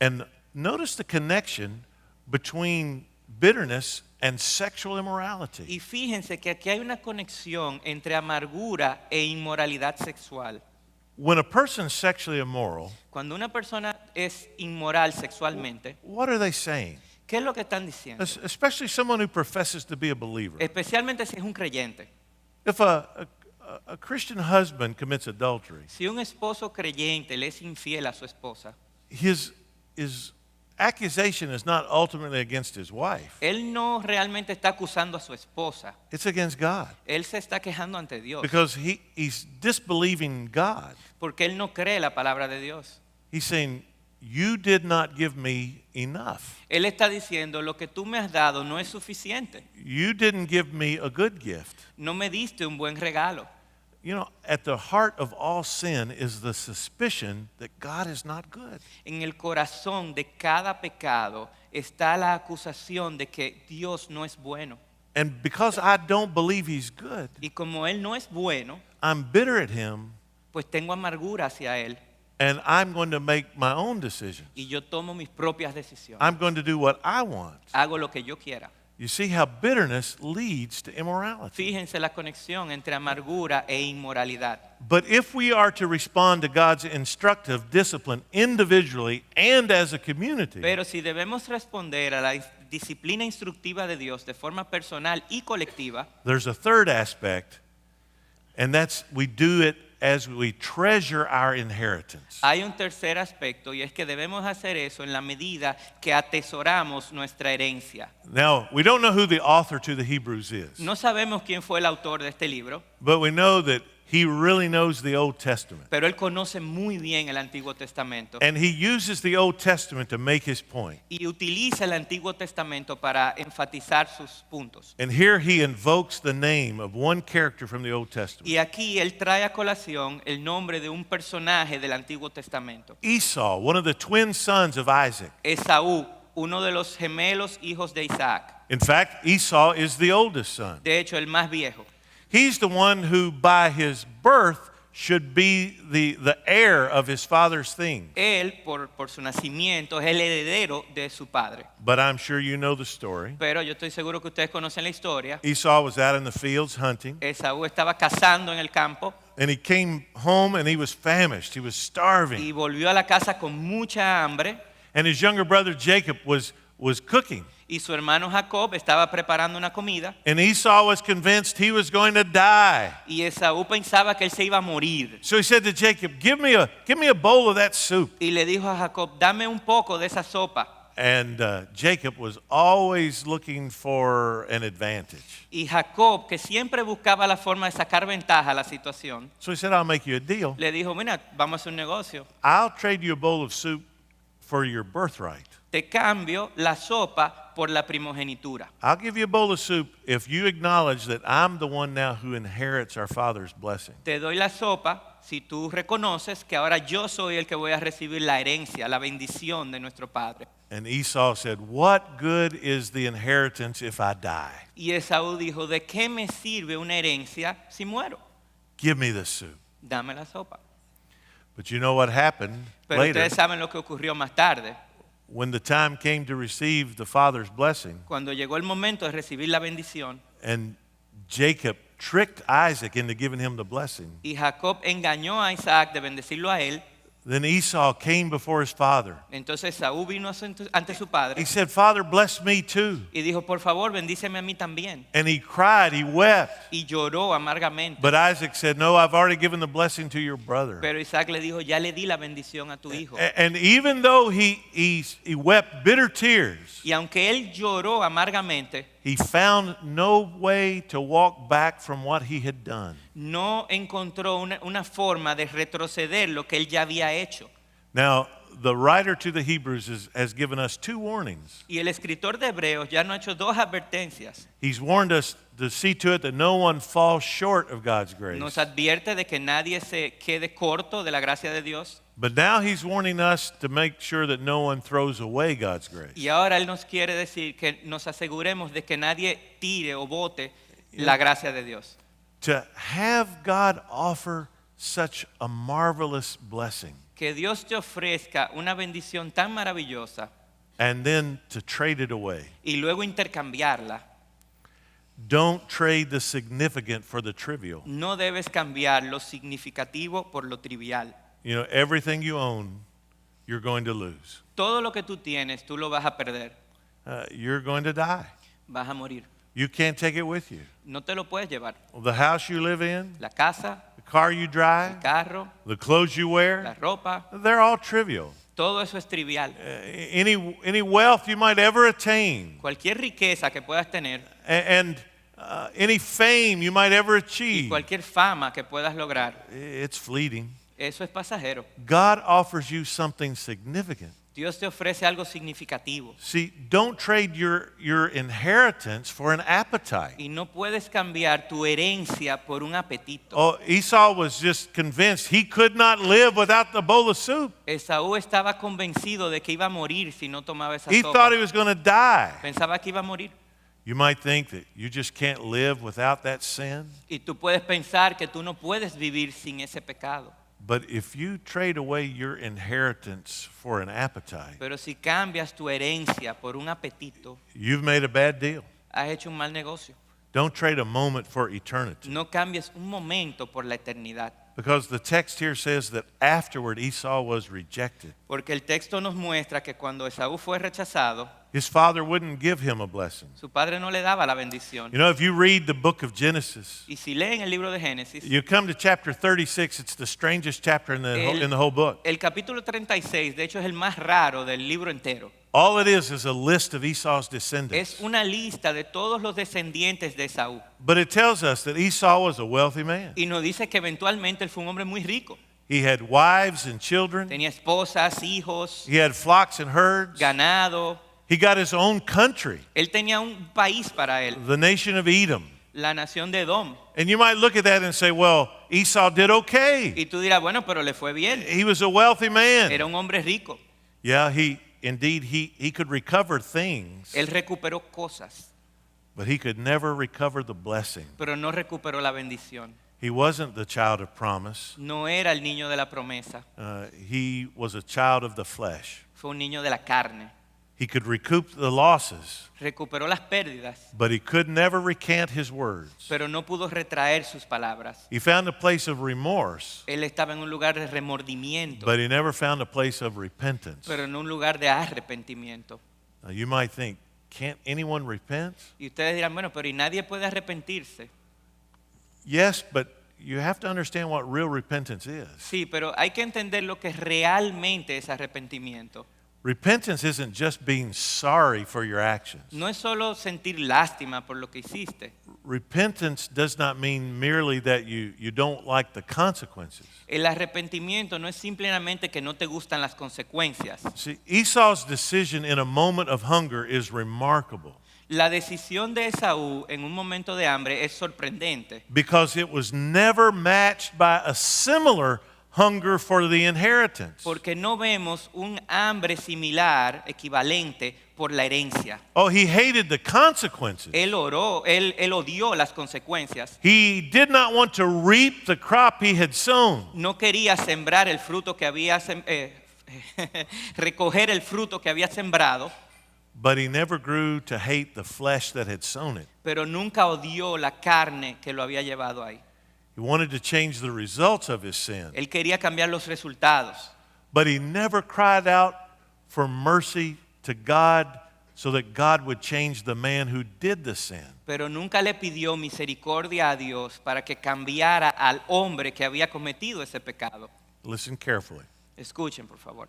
And notice the connection between bitterness and sexual immorality. Y fíjense que aquí hay una conexión entre amargura e inmoralidad sexual. When a person's sexually immoral, Cuando una persona es inmoral sexualmente, what are they saying? ¿qué es lo que están diciendo? Especially someone who professes to be a believer. Especialmente si es un creyente. If a Christian husband commits adultery, Si un esposo creyente le es infiel a su esposa, his accusation is not ultimately against his wife. él no realmente está acusando a su esposa. It's against God. Él se está quejando ante Dios Because he's disbelieving God. porque él no cree la palabra de Dios. He's saying, you did not give me enough. Él está diciendo, lo que tú me has dado no es suficiente. You didn't give me a good gift. No me diste un buen regalo. You know, at the heart of all sin is the suspicion that God is not good. En el corazón de cada pecado está la acusación de que Dios no es bueno. And because I don't believe he's good, Y como Él no es bueno, I'm bitter at him, pues tengo amargura hacia Él and I'm going to make my own decisions. y yo tomo mis propias decisiones. I'm going to do what I want. Hago lo que yo quiera. You see how bitterness leads to immorality. Fíjense la conexión entre amargura e inmoralidad. But if we are to respond to God's instructive discipline individually and as a community, Pero si debemos responder a la disciplina instructiva de Dios de forma personal y colectiva, there's a third aspect, and that's we do it as we treasure our inheritance. hay un tercer aspecto y es que debemos hacer eso en la medida que atesoramos nuestra herencia. Now, we don't know who the author to the Hebrews is, No sabemos quién fue el autor de este libro, but we know that he really knows the Old Testament. pero él conoce muy bien el Antiguo Testamento And he uses the Old Testament to make his point. y utiliza el Antiguo Testamento para enfatizar sus puntos. And here he invokes the name of one character from the Old Testament. Y aquí él trae a colación el nombre de un personaje del Antiguo Testamento. Esau, one of the twin sons of Isaac. Esaú, uno de los gemelos hijos de Isaac. In fact, Esau is the oldest son. De hecho, el más viejo. He's the one who, by his birth, should be the heir of his father's things. Él, por su nacimiento, es el heredero de su padre. But I'm sure you know the story. Pero yo estoy seguro que ustedes conocen la historia. Esau was out in the fields hunting, Esaú estaba cazando en el campo and he came home and he was famished. He was starving. y volvió a la casa con mucha hambre. And his younger brother Jacob was cooking. Y su hermano Jacob estaba preparando una comida. And Esau was convinced he was going to die. Y Esaú pensaba que él se iba a morir. So he said to Jacob, give me a bowl of that soup. Y le dijo a Jacob, dame un poco de esa sopa. And Jacob was always looking for an advantage. Y Jacob, que siempre buscaba la forma de sacar ventaja a la situación, So he said, I'll make you a deal. le dijo, mira, vamos a hacer un negocio. I'll trade you a bowl of soup for your birthright. Te cambio la sopa por la primogenitura. I'll give you a bowl of soup if you acknowledge that I'm the one now who inherits our father's blessing. Te doy la sopa si tú reconoces que ahora yo soy el que voy a recibir la herencia, la bendición de nuestro padre. And Esau said, what good is the inheritance if I die? Y Esaú dijo, ¿de qué me sirve una herencia si muero? Give me the soup. Dame la sopa. But you know what happened Pero later? ustedes saben lo que ocurrió más tarde. When the time came to receive the father's blessing, Cuando llegó el momento de recibir la bendición and Jacob tricked Isaac into giving him the blessing, y Jacob engañó a Isaac de bendecirlo a él, then Esau came before his father. entonces Esaú vino ante su padre He said, Father, bless me too. y dijo, por favor, bendíceme a mí también. And he cried, he wept. Y lloró amargamente. But Isaac said, no, I've already given the blessing to your brother. Pero Isaac le dijo, ya le di la bendición a tu hijo. And even though he wept bitter tears, Y aunque él lloró amargamente, he found no way to walk back from what he had done. no encontró una forma de retroceder lo que él ya había hecho. Now, the writer to the Hebrews has given us two warnings. Y el escritor de Hebreos ya nos ha hecho dos advertencias. He's warned us to see to it that no one falls short of God's grace. Nos advierte de que nadie se quede corto de la gracia de Dios. But now he's warning us to make sure that no one throws away God's grace. Y ahora él nos quiere decir que nos aseguremos de que nadie tire o bote la gracia de Dios. To have God offer such a marvelous blessing Que Dios te ofrezca una bendición tan maravillosa and then to trade it away. y luego intercambiarla. Don't trade the significant for the trivial. No debes cambiar lo significativo por lo trivial. You know, everything you own, you're going to lose. Todo lo que tú tienes, tú lo vas a perder. You're going to die. Vas a morir. You can't take it with you. No te lo puedes llevar. The house you live in, La casa, the car you el drive, carro, the clothes you la wear, ropa, they're all trivial. todo eso es trivial. Any wealth you might ever attain, Cualquier riqueza que puedas tener, and any fame you might ever y achieve, cualquier fama que puedas lograr, it's fleeting. eso es pasajero. God offers you something significant. Dios te ofrece algo significativo. See, don't trade your inheritance for an appetite. Y no puedes cambiar tu herencia por un apetito. Oh, Esau was just convinced he could not live without the bowl of soup. Esaú estaba convencido de que iba a morir si no tomaba esa He sopa. thought he was going to die. Pensaba que iba a morir. You might think that you just can't live without that sin. Y tú puedes pensar que tú no puedes vivir sin ese pecado. But if you trade away your inheritance for an appetite, Pero si cambias tu herencia por un apetito, you've made a bad deal. has hecho un mal negocio. Don't trade a moment for eternity. No cambies un momento por la eternidad. Because the text here says that afterward Esau was rejected. Porque el texto nos muestra que cuando Esaú fue rechazado, His father wouldn't give him a blessing. su padre no le daba la bendición. You know, if you read the book of Genesis, Y si leen el libro de Génesis, you come to chapter 36, it's the strangest chapter in the whole book. el capítulo 36, de hecho, es el más raro del libro entero. All it is a list of Esau's descendants. Es una lista de todos los descendientes de Esaú. But it tells us that Esau was a wealthy man. Y nos dice que eventualmente él fue un hombre muy rico. He had wives and children. Tenía esposas, hijos, He had flocks and herds. ganado. He got his own country, Él tenía un país para él, the nation of Edom. la nación de Edom. And you might look at that and say, well, Esau did okay. Y tú dirás, bueno, pero le fue bien. He was a wealthy man. Era un hombre rico. Yeah, he could recover things, Él recuperó cosas, but he could never recover the blessing. pero no recuperó la bendición. He wasn't the child of promise. No era el niño de la promesa, He was a child of the flesh. fue un niño de la carne. He could recoup the losses, Recuperó las pérdidas, but he could never recant his words. pero no pudo retraer sus palabras. He found a place of remorse, Él estaba en un lugar de remordimiento, but he never found a place of repentance. pero en un lugar de arrepentimiento. Now, you might think, can't anyone repent? Y ustedes dirán, bueno, pero ¿y nadie puede arrepentirse? Yes, but you have to understand what real repentance is. Sí, pero hay que entender lo que realmente es arrepentimiento. Repentance isn't just being sorry for your actions. No es solo sentir lástima por lo que hiciste. Repentance does not mean merely that you don't like the consequences. El arrepentimiento no es simplemente que no te gustan las consecuencias. See, Esau's decision in a moment of hunger is remarkable. La decisión de Esaú en un momento de hambre es sorprendente because it was never matched by a similar hunger for the inheritance. porque no vemos un hambre similar, equivalente, por la herencia. Oh, he hated the consequences. Él odió las consecuencias. He did not want to reap the crop he had sown. No quería sembrar el fruto que había recoger el fruto que había sembrado, But he never grew to hate the flesh that had sown it. pero nunca odió la carne que lo había llevado ahí. He wanted to change the results of his sin. Él quería cambiar los resultados, But he never cried out for mercy to God so that God would change the man who did the sin. pero nunca le pidió misericordia a Dios para que cambiara al hombre que había cometido ese pecado. Listen carefully. Escuchen, por favor.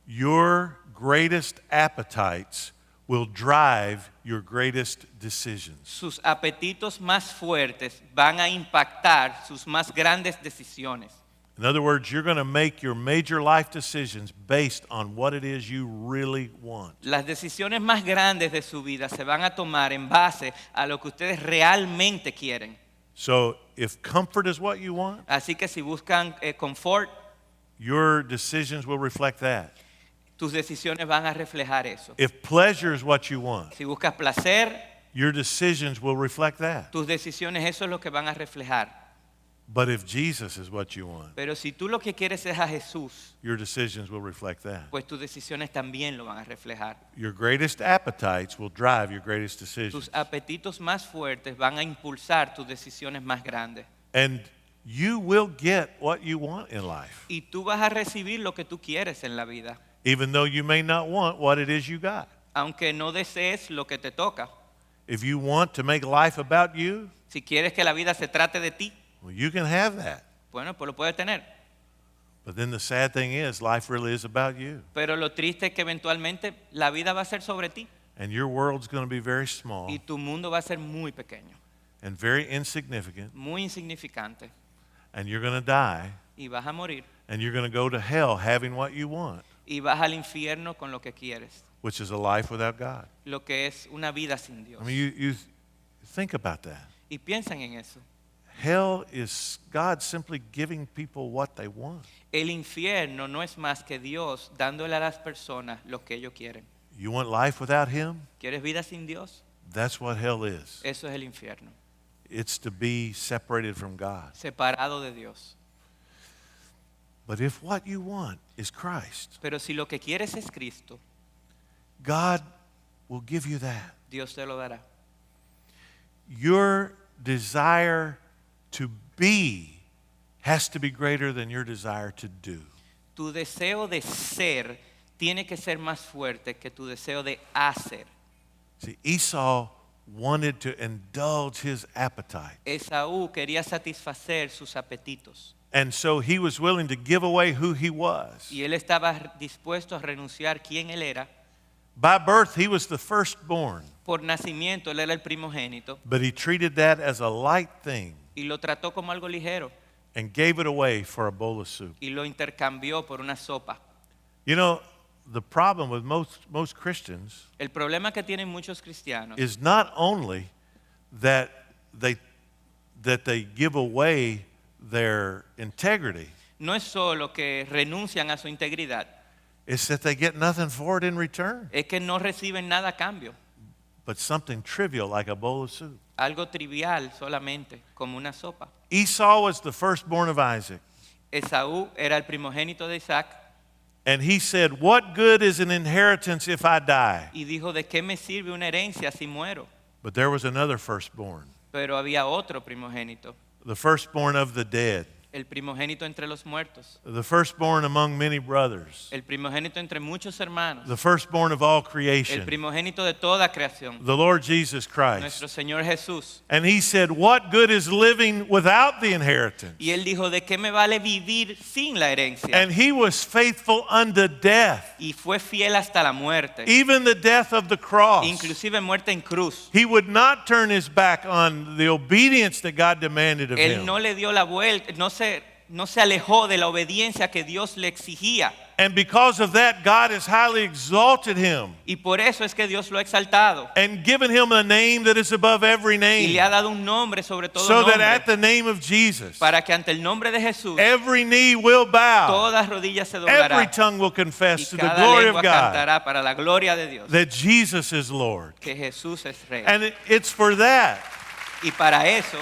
Your greatest appetites will drive your greatest decisions. Sus apetitos más fuertes van a impactar sus más grandes decisiones. In other words, you're going to make your major life decisions based on what it is you really want. Las decisiones más grandes de su vida se van a tomar en base a lo que ustedes realmente quieren. So if comfort is what you want, Así que si buscan confort, your decisions will reflect that. tus decisiones van a reflejar eso. If pleasure is what you want, Si buscas placer, your decisions will reflect that. tus decisiones eso es lo que van a reflejar. But if Jesus is what you want, Pero si tú lo que quieres es a Jesús, your decisions will reflect that. pues tus decisiones también lo van a reflejar. Your greatest appetites will drive your greatest decisions. Tus apetitos más fuertes van a impulsar tus decisiones más grandes. And you will get what you want in life, Y tú vas a recibir lo que tú quieres en la vida, even though you may not want what it is you got. aunque no desees lo que te toca. If you want to make life about you, Si quieres que la vida se trate de ti, well, you can have that. bueno, pues lo puedes tener. But then the sad thing is, life really is about you. Pero lo triste es que eventualmente la vida va a ser sobre ti And your world's going to be very small y tu mundo va a ser muy pequeño, and very insignificant, muy insignificante, and you're going to die, y vas a morir and you're going to go to hell having what you want, y vas al infierno con lo que quieres, which is a life without God. lo que es una vida sin Dios. I mean, you think about that. Y piensen en eso. Hell is God simply giving people what they want. El infierno no es más que Dios dándole a las personas lo que ellos quieren. You want life without Him? ¿Quieres vida sin Dios? That's what hell is. Eso es el infierno, It's to be separated from God. separado de Dios. But if what you want is Christ, Pero si lo que quieres es Cristo, God will give you that. Dios te lo dará. Your desire to be has to be greater than your desire to do. Tu deseo de ser tiene que ser más fuerte que tu deseo de hacer. See, Esau wanted to indulge his appetite. Esaú quería satisfacer sus apetitos And so he was willing to give away who he was. y él estaba dispuesto a renunciar quién él era. By birth, he was the firstborn, Por nacimiento él era el primogénito but he treated that as a light thing y lo trató como algo ligero and gave it away for a bowl of soup. y lo intercambió por una sopa. You know, the problem with most Christians El problema que tienen muchos cristianos is not only that they give away their integrity, no es solo que renuncian a su integridad, it's that they get nothing for it in return, es que no reciben nada a cambio. but something trivial like a bowl of soup. Algo trivial solamente, como una sopa. Esau was the firstborn of Isaac, Esaú era el primogénito de Isaac and he said, "What good is an inheritance if I die?" y dijo, ¿de qué me sirve una herencia si muero? But there was another firstborn, Pero había otro primogénito, the firstborn of the dead, el primogénito entre los muertos, the firstborn among many brothers, el primogénito entre muchos hermanos, the firstborn of all el creation, primogénito de toda creación, the Lord Jesus Christ. nuestro Señor Jesús. And he said, "What good is living without the inheritance?" Y él dijo, ¿de qué me vale vivir sin la herencia? And he was faithful unto death, Y fue fiel hasta la muerte, even the death of the cross. inclusive muerte en cruz. He would not turn his back on the obedience that God demanded of Él him. no le dio la vuelta, no se alejó de la obediencia que Dios le exigía. And because of that, God has highly exalted him Y por eso es que Dios lo ha exaltado. and given him a name that is above every Y le name, ha dado un nombre sobre todo so that at nombre. the name of Jesus, Para que ante el nombre de Jesús, every knee will bow, todas rodillas se every doblarán. tongue will Y confess to the cada glory lengua of God cantará para la gloria de Dios. that Jesus is Lord. Que Jesús es Rey. And it's for that. Y para eso,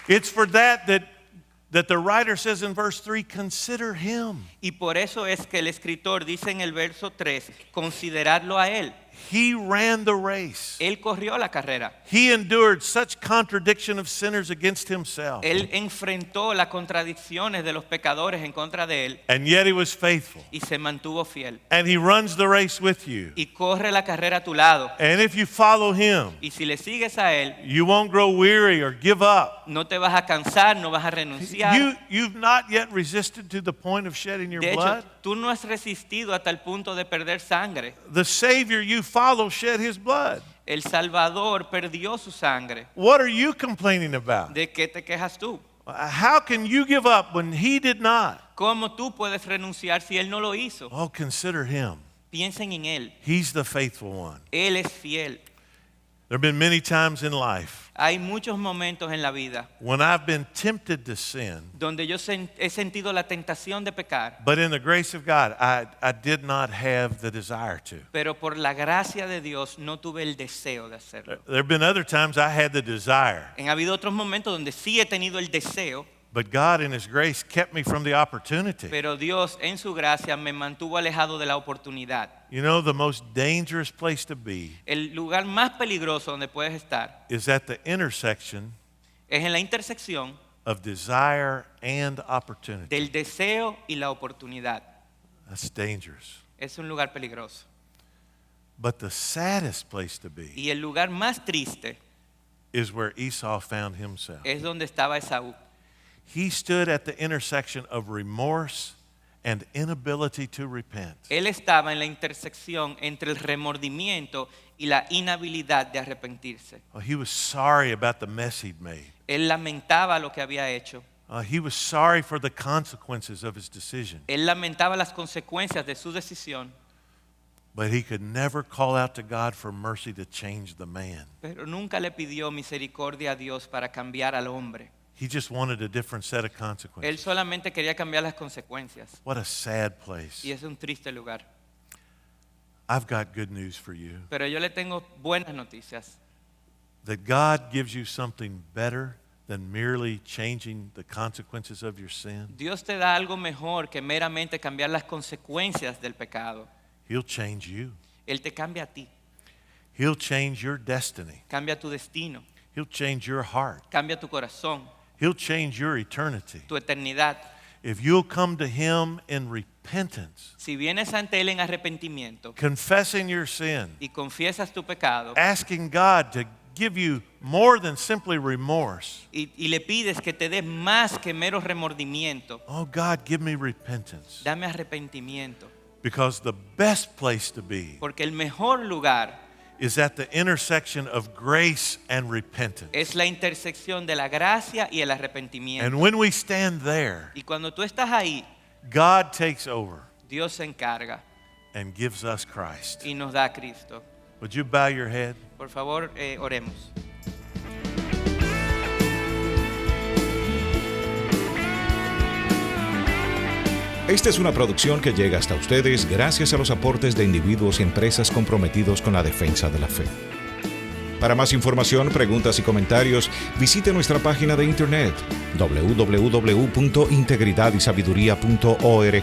It's for that the writer says in verse 3, consider him. y por eso es que el escritor dice en el verso 3, consideradlo a Él. He ran the race. Él corrió la carrera. He endured such contradiction of sinners against himself. Él enfrentó las contradicciones de los pecadores en contra de Él And yet he was faithful. y se mantuvo fiel. And he runs the race with you. Y corre la carrera a tu lado. And if you follow him, Y si le sigues a Él, you won't grow weary or give up. no te vas a cansar, no vas a renunciar. You've not yet resisted to the point of shedding your De blood. hecho, tú no has resistido hasta el punto de perder sangre. The Savior you follow shed his blood. El Salvador perdió su sangre. What are you complaining about? ¿De qué te quejas tú? How can you give up when he did not? ¿Cómo tú puedes renunciar si Él no lo hizo? Oh, consider him. Piensen en Él. He's the faithful one. Él es fiel. There have been many times in life Hay muchos momentos en la vida when I've been tempted to sin, donde yo he sentido la tentación de pecar, but in the grace of God, I did not have the desire to. pero por la gracia de Dios no tuve el deseo de hacerlo. There have been other times I had the desire, Ha habido otros momentos donde sí he tenido el deseo, but God in his grace kept me from the opportunity. pero Dios en su gracia me mantuvo alejado de la oportunidad. You know, the most dangerous place to be El lugar más peligroso donde puedes estar is at the intersection es en la intersección of desire and opportunity. del deseo y la oportunidad. That's dangerous. Es un lugar peligroso. But the saddest place to be Y el lugar más triste is where Esau found himself. es donde estaba Esaú. He stood at the intersection of remorse and inability to repent. Él estaba en la intersección entre el remordimiento y la inhabilidad de arrepentirse. He was sorry about the mess he'd made. Él lamentaba lo que había hecho. He was sorry for the consequences of his decision. Él lamentaba las consecuencias de su decisión, But he could never call out to God for mercy to change the man. pero nunca le pidió misericordia a Dios para cambiar al hombre. He just wanted a different set of Él consequences. solamente quería cambiar las consecuencias. What a sad place. Y es un triste lugar. I've got good news for you. Pero yo le tengo buenas noticias. That God gives you something better than merely changing the consequences of your sin. Dios te da algo mejor que meramente cambiar las consecuencias del pecado. He'll change you. Él te cambia a ti, He'll change your destiny. cambia tu destino, He'll change your heart. cambia tu corazón, He'll change your eternity. tu eternidad. If you'll come to Him in repentance, Si vienes ante Él en arrepentimiento confessing your sin, y confiesas tu pecado asking God to give you more than simply remorse. y le pides que te dé más que mero remordimiento, Oh God, give me repentance. dame arrepentimiento. Because the best place to be Porque el mejor lugar is at the intersection of grace and repentance. es la intersección de la gracia y el arrepentimiento. And when we stand there, Y cuando tú estás ahí, God takes over Dios se encarga and gives us Christ. y nos da a Cristo. Would you bow your head? Por favor, oremos. Esta es una producción que llega hasta ustedes gracias a los aportes de individuos y empresas comprometidos con la defensa de la fe. Para más información, preguntas y comentarios, visite nuestra página de internet www.integridadysabiduría.org.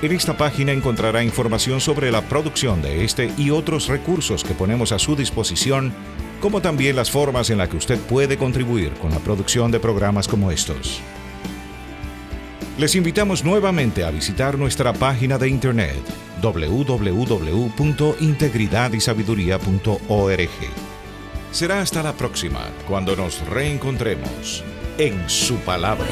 En esta página encontrará información sobre la producción de este y otros recursos que ponemos a su disposición, como también las formas en las que usted puede contribuir con la producción de programas como estos. Les invitamos nuevamente a visitar nuestra página de internet www.integridadysabiduría.org. Será hasta la próxima cuando nos reencontremos en su palabra.